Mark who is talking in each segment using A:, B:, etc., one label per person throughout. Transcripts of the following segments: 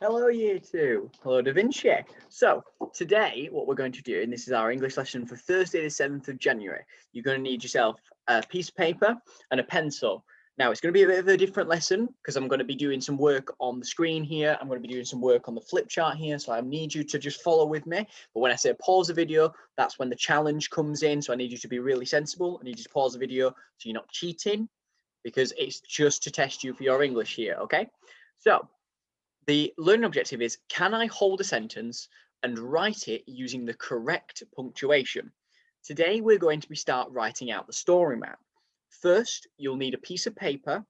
A: Hello, year two. Hello, Da Vinci. So today, what we're going to do, and this is our English lesson for Thursday, the 7th of January, you're going to need yourself a piece of paper and a pencil. Now, it's going to be a bit of a different lesson because I'm going to be doing some work on the screen here. I'm going to be doing some work on the flip chart here. So I need you to just follow with me. But when I say pause the video, that's when the challenge comes in. So I need you to be really sensible. I need you to pause the video so you're not cheating, because it's just to test you for your English here, okay? So the learning objective is, can I hold a sentence and write it using the correct punctuation? Today, we're going to start writing out the story map. First, you'll need a piece of paper.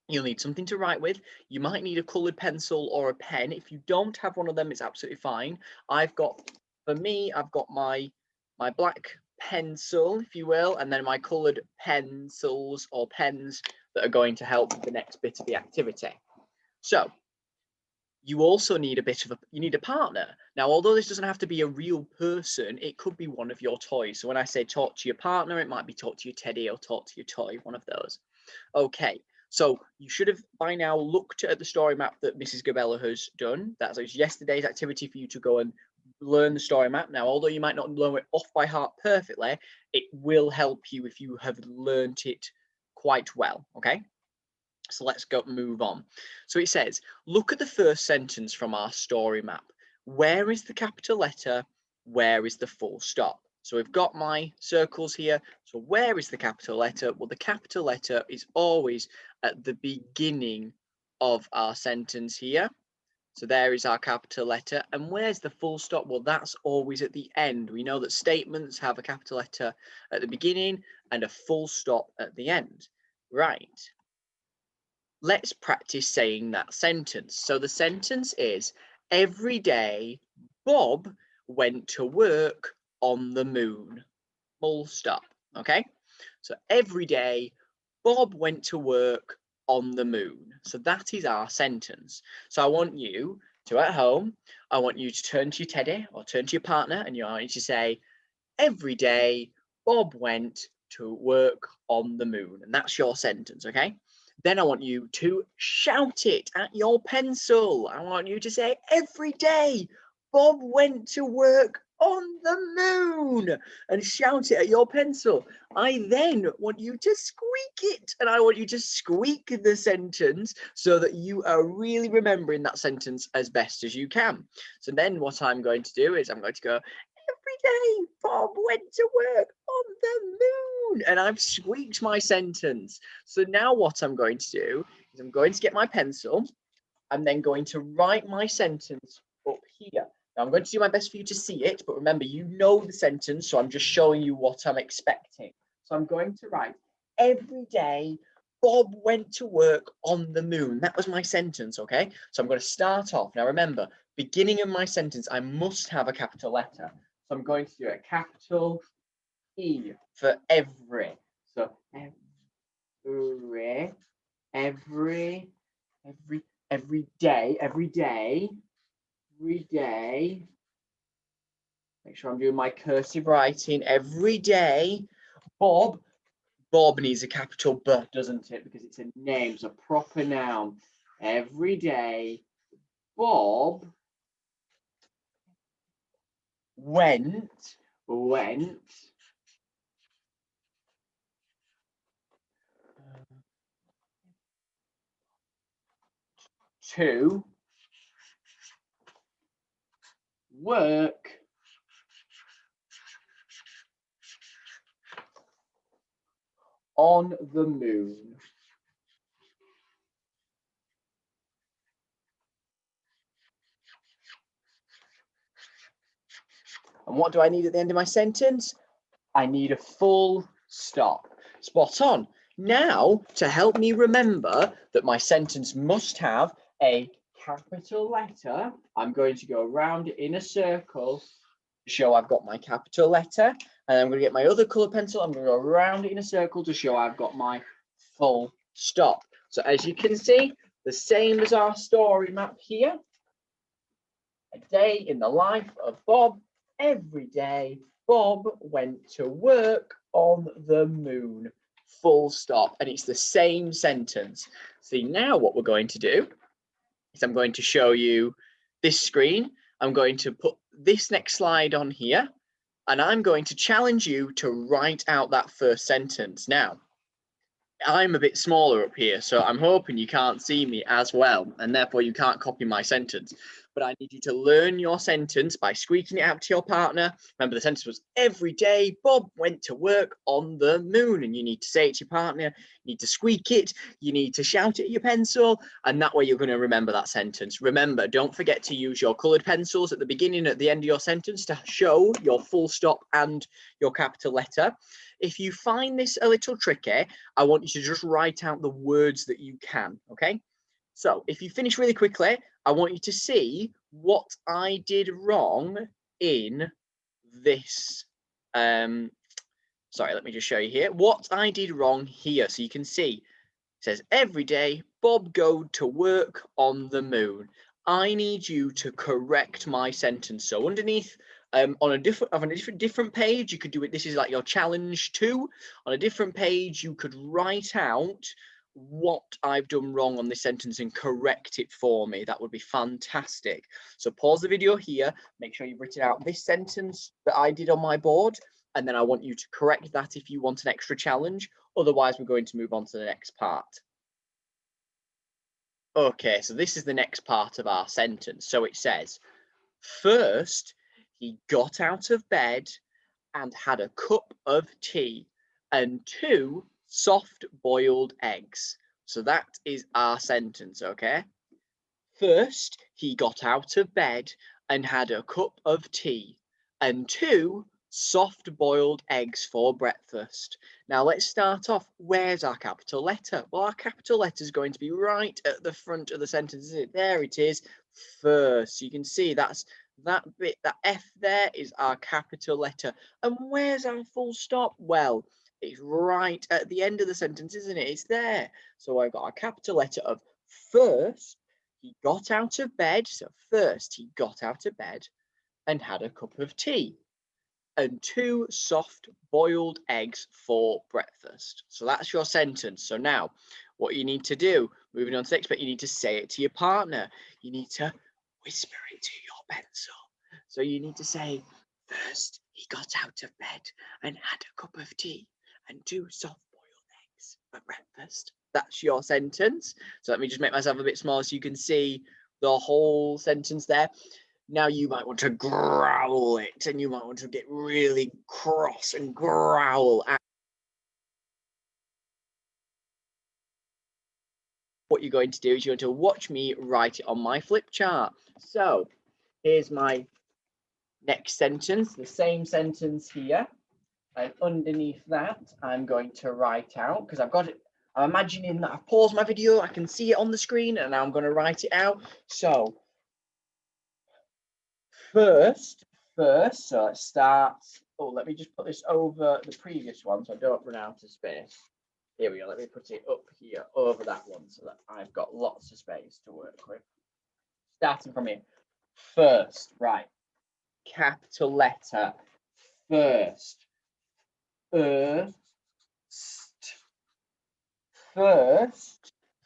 A: You'll need something to write with. You might need a colored pencil or a pen. If you don't have one of them, it's absolutely fine. I've got my black pencil, if you will, and then my colored pencils or pens that are going to help with the next bit of the activity. So you also need a partner. Now, although this doesn't have to be a real person, it could be one of your toys. So when I say talk to your partner, it might be talk to your teddy or talk to your toy, one of those. Okay, so you should have by now looked at the story map that Mrs. Gabella has done. That was yesterday's activity for you to go and learn the story map. Now, although you might not learn it off by heart perfectly, it will help you if you have learnt it quite well, okay? So let's move on. So it says, look at the first sentence from our story map. Where is the capital letter? Where is the full stop? So we've got my circles here. So where is the capital letter? Well, the capital letter is always at the beginning of our sentence here. So there is our capital letter. And where's the full stop? Well, that's always at the end. We know that statements have a capital letter at the beginning and a full stop at the end. Right. Let's practice saying that sentence. So the sentence is, every day Bob went to work on the moon. Full stop. Okay. So every day Bob went to work on the moon. So that is our sentence. So I want you to, at home, I want you to turn to your teddy or turn to your partner and you want you to say, every day Bob went to work on the moon. And that's your sentence. Okay. Then I want you to shout it at your pencil. I want you to say, every day Bob went to work on the moon, and shout it at your pencil. I then want you to squeak it, and I want you to squeak the sentence so that you are really remembering that sentence as best as you can. So then what I'm going to do is I'm going to go, every day Bob went to work on the moon, and I've squeaked my sentence. So now what I'm going to do is I'm going to get my pencil. I'm then going to write my sentence up here. Now I'm going to do my best for you to see it, but remember, you know the sentence, so I'm just showing you what I'm expecting. So I'm going to write, every day Bob went to work on the moon. That was my sentence, okay? So I'm going to start off. Now remember, beginning of my sentence, I must have a capital letter. So I'm going to do a capital E for every. So every day. Make sure I'm doing my cursive writing. Every day, Bob needs a capital B, doesn't it? Because it's a name, it's a proper noun. Every day, Bob went to work on the moon. And what do I need at the end of my sentence? I need a full stop. Spot on. Now, to help me remember that my sentence must have a capital letter, I'm going to go around it in a circle to show I've got my capital letter. And I'm going to get my other colour pencil. I'm going to go around it in a circle to show I've got my full stop. So as you can see, the same as our story map here. A day in the life of Bob. Every day, Bob went to work on the moon. Full stop. And it's the same sentence. See, now what we're going to do is I'm going to show you this screen. I'm going to put this next slide on here, and I'm going to challenge you to write out that first sentence. Now, I'm a bit smaller up here, so I'm hoping you can't see me as well, and therefore you can't copy my sentence. But I need you to learn your sentence by squeaking it out to your partner. Remember, the sentence was, every day Bob went to work on the moon. And you need to say it to your partner, you need to squeak it, you need to shout it at your pencil, and that way you're going to remember that sentence. Remember, don't forget to use your coloured pencils at the beginning and at the end of your sentence to show your full stop and your capital letter. If you find this a little tricky, I want you to just write out the words that you can, okay? So if you finish really quickly, I want you to see what I did wrong in this. Sorry, let me just show you here. What I did wrong here, so you can see. It says, every day, Bob go to work on the moon. I need you to correct my sentence. So underneath, on a different page, you could do it. This is like your challenge 2. On a different page, you could write out what I've done wrong on this sentence and correct it for me. That would be fantastic. So pause the video here. Make sure you've written out this sentence that I did on my board. And then I want you to correct that if you want an extra challenge. Otherwise, we're going to move on to the next part. Okay, so this is the next part of our sentence. So it says, first, he got out of bed and had a cup of tea and 2 soft boiled eggs. So that is our sentence, okay? First, he got out of bed and had a cup of tea and 2 soft boiled eggs for breakfast. Now let's start off. Where's our capital letter? Well, our capital letter is going to be right at the front of the sentence, isn't it? There it is, first. You can see that's that bit, that F there is our capital letter. And where's our full stop? Well, it's right at the end of the sentence, isn't it? It's there. So I've got our capital letter of first, he got out of bed. So first, he got out of bed and had a cup of tea and 2 soft boiled eggs for breakfast. So that's your sentence. So now what you need to do, moving on to the next bit, you need to say it to your partner. You need to whisper it to your pencil. So you need to say, first he got out of bed and had a cup of tea and 2 soft boiled eggs for breakfast. That's your sentence. So let me just make myself a bit smaller so you can see the whole sentence there. Now you might want to growl it, and you might want to get really cross and growl at what you're going to do is you're going to watch me write it on my flip chart. So here's my next sentence, the same sentence here. And underneath that, I'm going to write out, because I've got it, I'm imagining that I've paused my video, I can see it on the screen, and now I'm going to write it out. So first, so it starts. Oh, let me just put this over the previous one so I don't run out of space. Here we go. Let me put it up here over that one so that I've got lots of space to work with. Starting from here. First, right. Capital letter. First.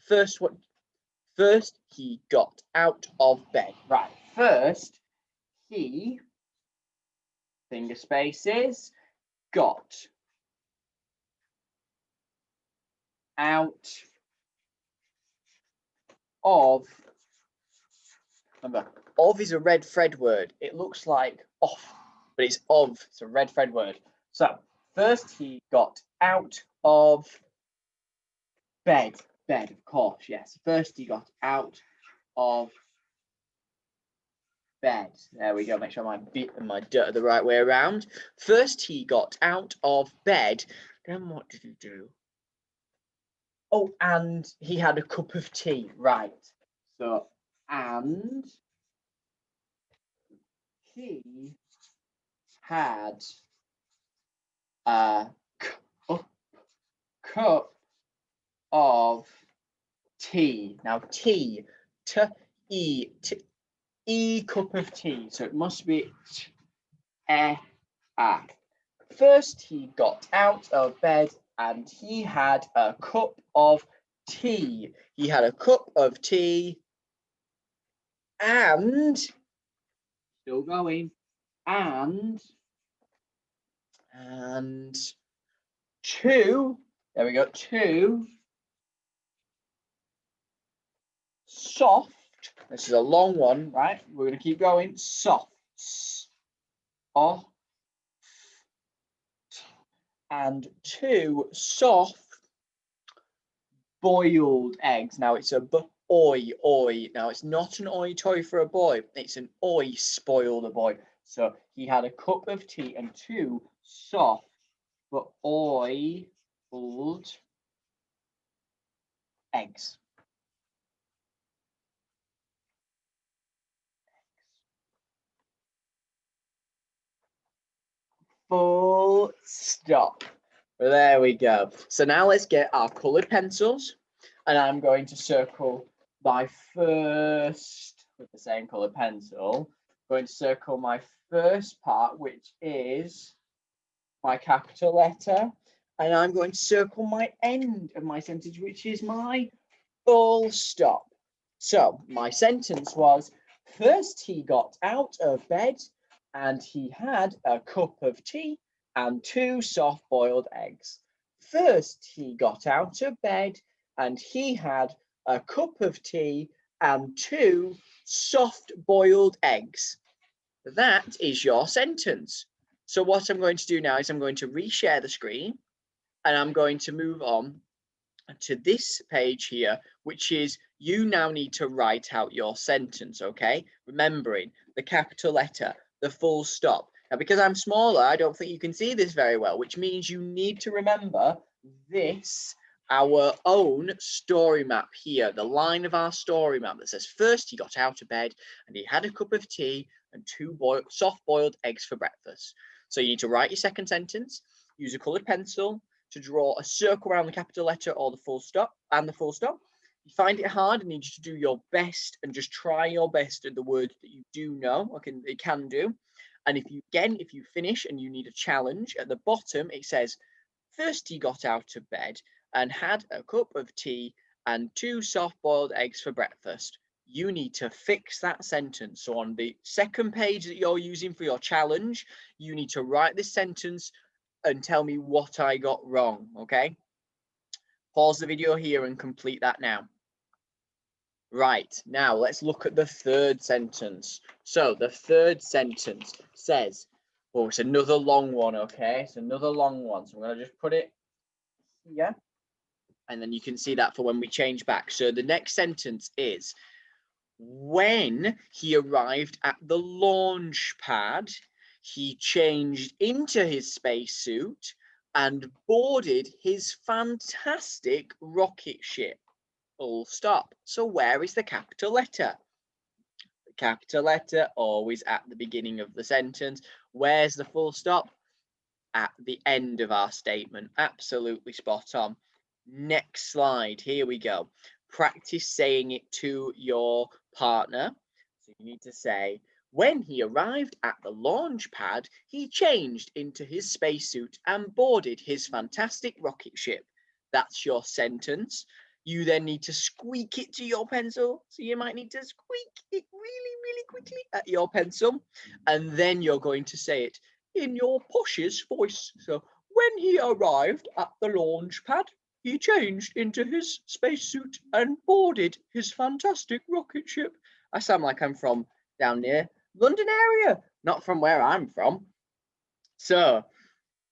A: First what? First, he got out of bed. Right. First, he, finger spaces, got out of. Remember, of is a red thread word. It looks like off, but it's of. It's a red thread word. So first he got out of bed. Bed, of course, yes. First he got out of bed. There we go. Make sure my dirt are the right way around. First he got out of bed. Then what did he do? Oh, and he had a cup of tea. Right. So, and he had a cup of tea. Now, tea, T-E cup of tea. So it must be a. First, he got out of bed and he had a cup of tea. He had a cup of tea and still going, and two, there we go, two soft, this is a long one, right? We're going to keep going, softs, off, and two soft boiled eggs. Now it's a oi. Now it's not an oi toy for a boy, it's an oi spoiled a boy. So he had a cup of tea and two soft but oiled eggs. Full stop. There we go. So now let's get our coloured pencils, and I'm going to circle my first, with the same coloured pencil, I'm going to circle my first part, which is my capital letter, and I'm going to circle my end of my sentence, which is my full stop. So my sentence was, first he got out of bed and he had a cup of tea and two soft-boiled eggs. First he got out of bed and he had a cup of tea and two soft-boiled eggs. That is your sentence. So what I'm going to do now is I'm going to reshare the screen, and I'm going to move on to this page here, which is you now need to write out your sentence, okay? Remembering the capital letter, the full stop. Now, because I'm smaller, I don't think you can see this very well, which means you need to remember this, our own story map here, the line of our story map that says, first he got out of bed and he had a cup of tea and two soft-boiled eggs for breakfast. So you need to write your second sentence, use a coloured pencil to draw a circle around the capital letter or the full stop and the full stop. If you find it hard, I need you to do your best and just try your best at the words that you do know, it can do. And if you finish and you need a challenge, at the bottom it says, first he got out of bed and had a cup of tea and two soft-boiled eggs for breakfast. You need to fix that sentence. So on the second page that you're using for your challenge, you need to write this sentence and tell me what I got wrong, okay? Pause the video here and complete that now. Right, now let's look at the third sentence. So the third sentence says, oh, it's another long one, okay? It's another long one. So I'm going to just put it here, and then you can see that for when we change back. So the next sentence is, when he arrived at the launch pad, he changed into his spacesuit and boarded his fantastic rocket ship. Full stop. So where is the capital letter? The capital letter always at the beginning of the sentence. Where's the full stop? At the end of our statement. Absolutely spot on. Next slide. Here we go. Practice saying it to your partner. So you need to say, when he arrived at the launch pad, he changed into his spacesuit and boarded his fantastic rocket ship. That's your sentence. You then need to squeak it to your pencil. So you might need to squeak it really, really quickly at your pencil. And then you're going to say it in your poshest voice. So when he arrived at the launch pad, he changed into his spacesuit and boarded his fantastic rocket ship. I sound like I'm from down near London area, not from where I'm from. So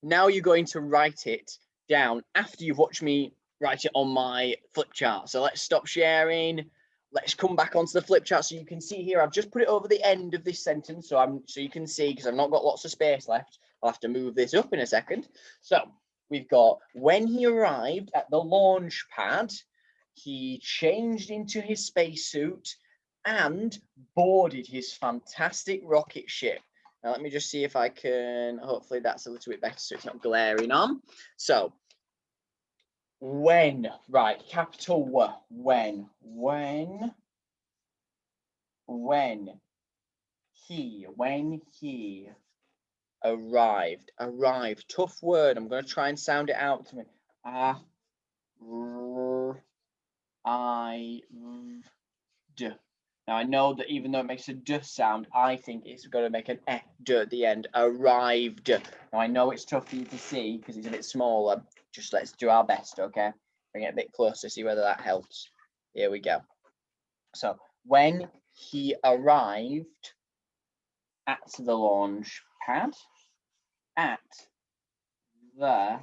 A: now you're going to write it down after you've watched me write it on my flip chart. So let's stop sharing. Let's come back onto the flip chart so you can see here. I've just put it over the end of this sentence so you can see, because I've not got lots of space left. I'll have to move this up in a second. So we've got, when he arrived at the launch pad, he changed into his spacesuit and boarded his fantastic rocket ship. Now let me just see if I can, hopefully that's a little bit better so it's not glaring on. So when, right, capital W, when he arrived, tough word, I'm going to try and sound it out to me. Arrived. Now, I know that even though it makes a d sound, I think it's going to make an d at the end. Arrived. Now, I know it's tough for you to see because it's a bit smaller. Just let's do our best, okay? Bring it a bit closer, see whether that helps. Here we go. So, when he arrived at the launch pad, at the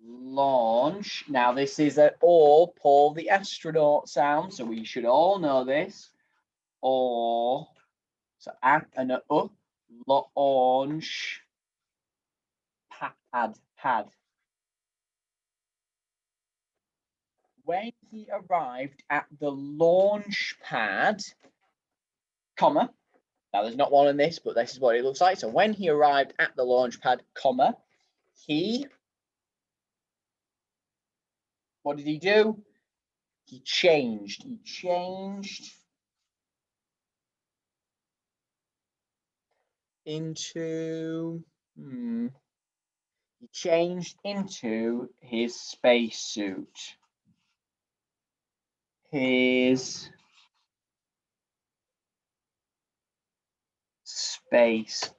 A: launch. Now, this is an or Paul the astronaut sound, so we should all know this. Or, so at and a launch pad. When he arrived at the launch pad, comma. Now, there's not one in this, but this is what it looks like. So when he arrived at the launch pad, comma, what did he do? He changed. He changed into he changed into his spacesuit. His spacesuit.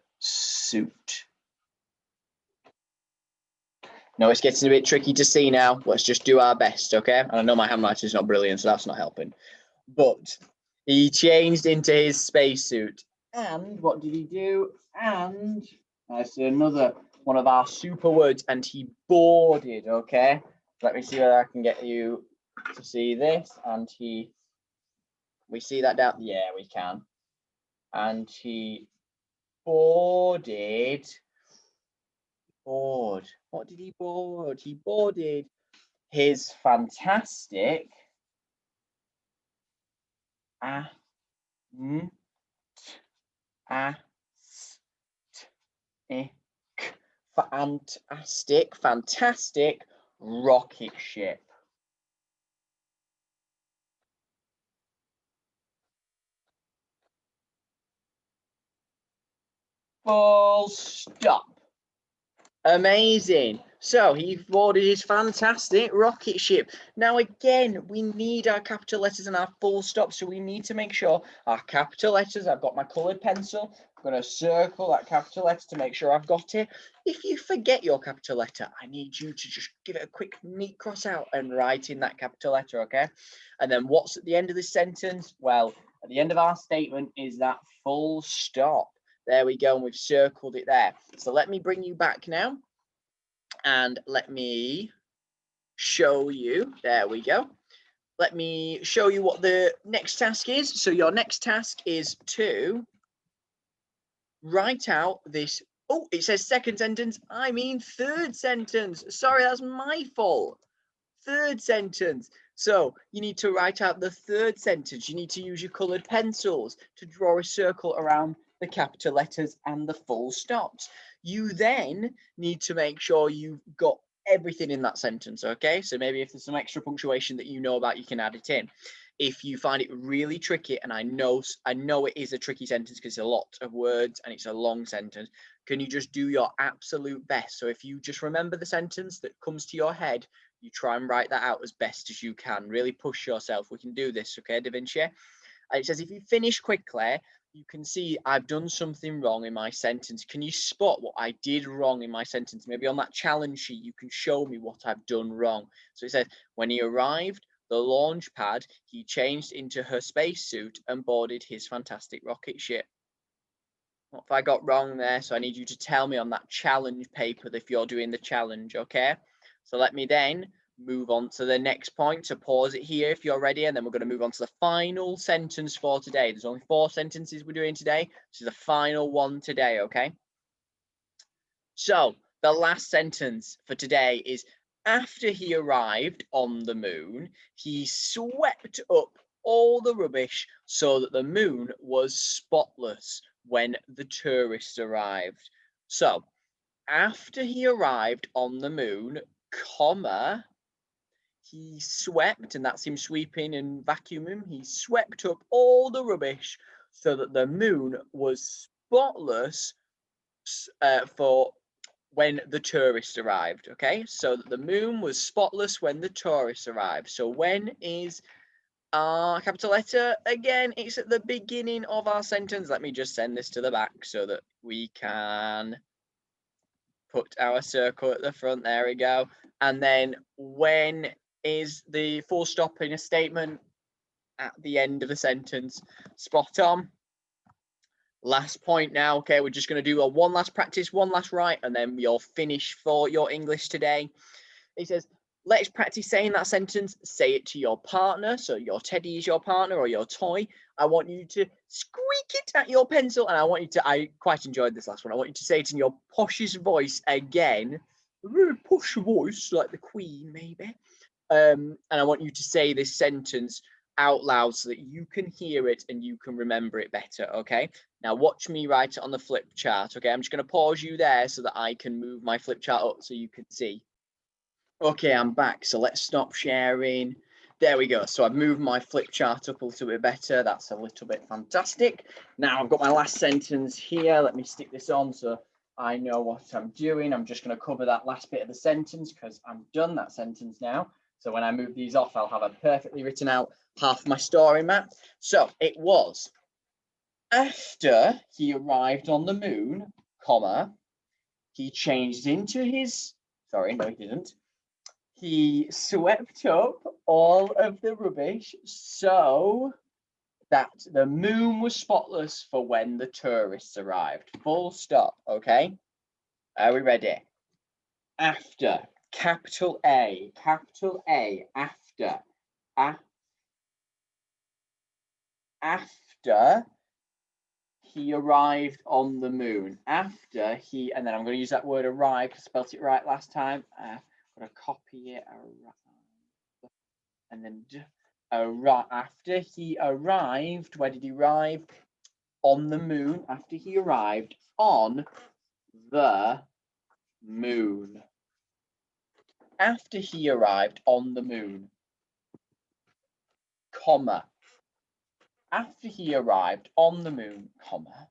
A: No, it's getting a bit tricky to see now. Let's just do our best, okay? And I know my handwriting is not brilliant, so that's not helping. But he changed into his spacesuit. And what did he do? And that's another one of our super words. And he boarded, okay? Let me see whether I can get you to see this. And we see that down? Yeah, we can. And he boarded. What did he board? He boarded his fantastic fantastic rocket ship. Full stop. Amazing. So he boarded his fantastic rocket ship. Now, again, we need our capital letters and our full stop. So we need to make sure our capital letters, I've got my coloured pencil. I'm going to circle that capital letter to make sure I've got it. If you forget your capital letter, I need you to just give it a quick neat cross out and write in that capital letter, okay? And then what's at the end of this sentence? Well, at the end of our statement is that full stop. There we go, and we've circled it there. So let me bring you back now, and let me show you. There we go. Let me show you what the next task is. So your next task is to write out this. Oh, it says second sentence. I mean third sentence. Sorry, that's my fault. Third sentence. So you need to write out the third sentence. You need to use your coloured pencils to draw a circle around the capital letters and the full stops. You then need to make sure you've got everything in that sentence, okay? So maybe if there's some extra punctuation that you know about, you can add it in. If you find it really tricky, and I know it is a tricky sentence because it's a lot of words and it's a long sentence, can you just do your absolute best? So if you just remember the sentence that comes to your head, you try and write that out as best as you can. Really push yourself. We can do this, okay, Da Vinci? And it says if you finish quickly, you can see I've done something wrong in my sentence. Can you spot what I did wrong in my sentence? Maybe on that challenge sheet, you can show me what I've done wrong. So it says, when he arrived, the launch pad, he changed into her spacesuit and boarded his fantastic rocket ship. What have I got wrong there? So I need you to tell me on that challenge paper if you're doing the challenge, okay? So let me then move on to the next point. So pause it here if you're ready, and then we're going to move on to the final sentence for today. There's only 4 sentences we're doing today. This is the final one today, okay? So the last sentence for today is, after he arrived on the moon, he swept up all the rubbish so that the moon was spotless when the tourists arrived. So after he arrived on the moon, comma, he swept, and that's him sweeping and vacuuming, he swept up all the rubbish so that the moon was spotless for when the tourists arrived. Okay, so that the moon was spotless when the tourists arrived. So when is R, capital letter. Again, it's at the beginning of our sentence. Let me just send this to the back so that we can put our circle at the front. There we go. And then when is the full stop in a statement? At the end of the sentence. Spot on. Last point now. Okay, we're just going to do a one last practice, one last write, and then you're finished for your English today. It says, let's practice saying that sentence. Say it to your partner. So your teddy is your partner or your toy. I want you to squeak it at your pencil. And I want you to, I quite enjoyed this last one. I want you to say it in your poshest voice again. A very posh voice, like the Queen, maybe. And I want you to say this sentence out loud so that you can hear it and you can remember it better. Okay, now watch me write it on the flip chart. Okay, I'm just going to pause you there so that I can move my flip chart up so you can see. Okay, I'm back, so let's stop sharing. There we go. So I've moved my flip chart up a little bit better. That's a little bit fantastic. Now I've got my last sentence here. Let me stick this on so I know what I'm doing. I'm just going to cover that last bit of the sentence because I'm done that sentence now. So when I move these off, I'll have a perfectly written out half my story map. So it was after he arrived on the moon, comma, he changed into his, sorry, no, he didn't. He swept up all of the rubbish so that the moon was spotless for when the tourists arrived. Full stop, okay? Are we ready? After, capital A, after. After he arrived on the moon. After he, and then I'm going to use that word arrived, I spelt it right last time. I'm going to copy it, and then after he arrived, where did he arrive? On the moon. After he arrived on the moon. After he arrived on the moon, comma. After he arrived on the moon, comma.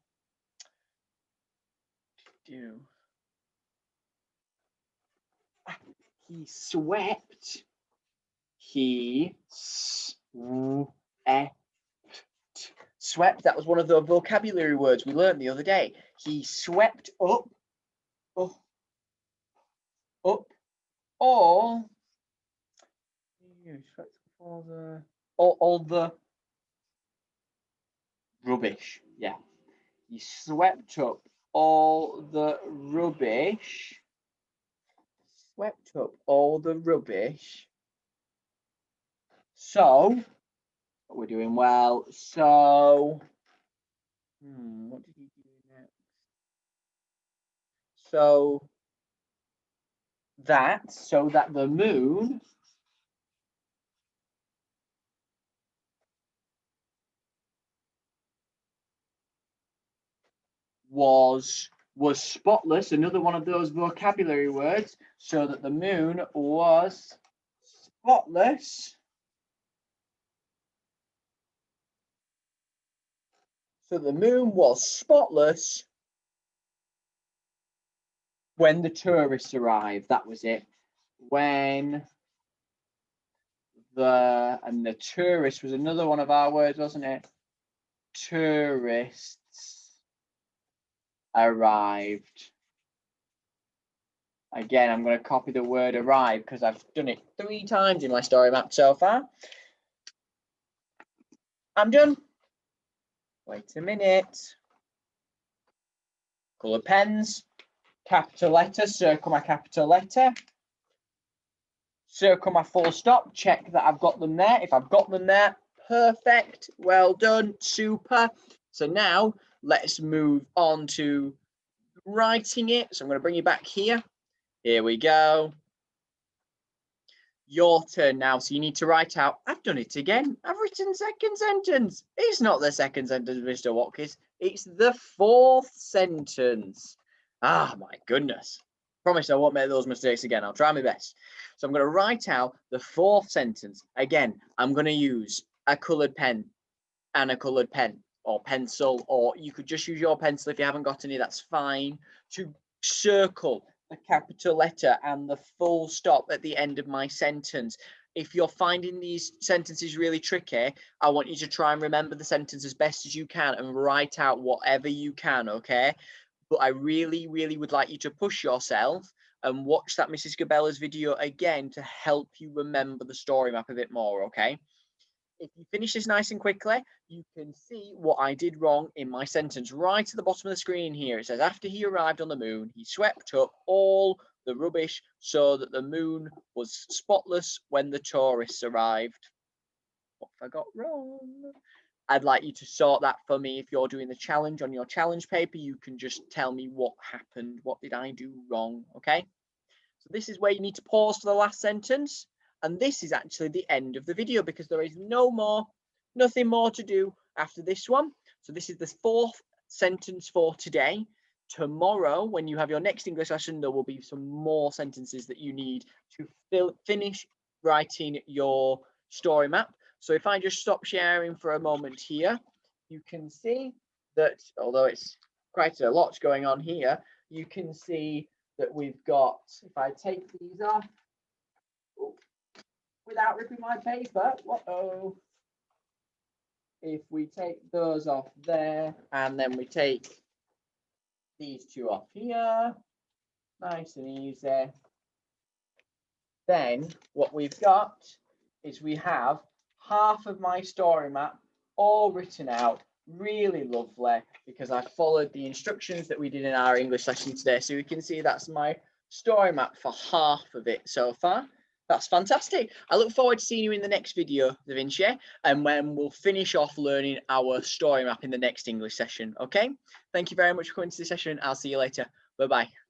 A: He swept. He swept. Swept, that was one of the vocabulary words we learned the other day. He swept up all the rubbish. Yeah. He swept up all the rubbish. Swept up all the rubbish. So, we're doing well. So, what did he do next? So that the moon was spotless, another one of those vocabulary words, so that the moon was spotless. So the moon was spotless when the tourists arrived. That was it. When the tourist was another one of our words, wasn't it? Tourists arrived. Again, I'm going to copy the word arrive because I've done it 3 times in my story map so far. I'm done. Wait a minute. Colour pens, capital letter, circle my capital letter. Circle my full stop, check that I've got them there. If I've got them there, perfect, well done, super. So now let's move on to writing it. So I'm going to bring you back here. Here we go. Your turn now. So you need to write out, I've done it again. I've written second sentence. It's not the second sentence, Mr. Watkiss. It's the 4th sentence. Ah, my goodness. Promise I won't make those mistakes again. I'll try my best. So I'm going to write out the 4th sentence. Again, I'm going to use a coloured pen and a coloured pen or pencil, or you could just use your pencil if you haven't got any, that's fine, to circle the capital letter and the full stop at the end of my sentence. if you're finding these sentences really tricky, I want you to try and remember the sentence as best as you can and write out whatever you can, okay? But I really, really would like you to push yourself and watch that Mrs. Gabella's video again to help you remember the story map a bit more, okay? If you finish this nice and quickly, you can see what I did wrong in my sentence right at the bottom of the screen here. It says, after he arrived on the moon, he swept up all the rubbish so that the moon was spotless when the tourists arrived. What have I got wrong? I'd like you to sort that for me. If you're doing the challenge on your challenge paper, you can just tell me what happened. What did I do wrong? Okay. So this is where you need to pause for the last sentence. And this is actually the end of the video because there is nothing more to do after this one. So this is the fourth sentence for today. Tomorrow, when you have your next English lesson, there will be some more sentences that you need to finish writing your story map. So if I just stop sharing for a moment here, you can see that although it's quite a lot going on here, you can see that we've got, if I take these off, without ripping my paper, if we take those off there, and then we take these two off here, nice and easy, then what we've got is we have half of my story map all written out, really lovely, because I followed the instructions that we did in our English lesson today. So you can see that's my story map for half of it so far. That's fantastic. I look forward to seeing you in the next video, Da Vinci, and when we'll finish off learning our story map in the next English session. Okay? Thank you very much for coming to the session. I'll see you later. Bye-bye.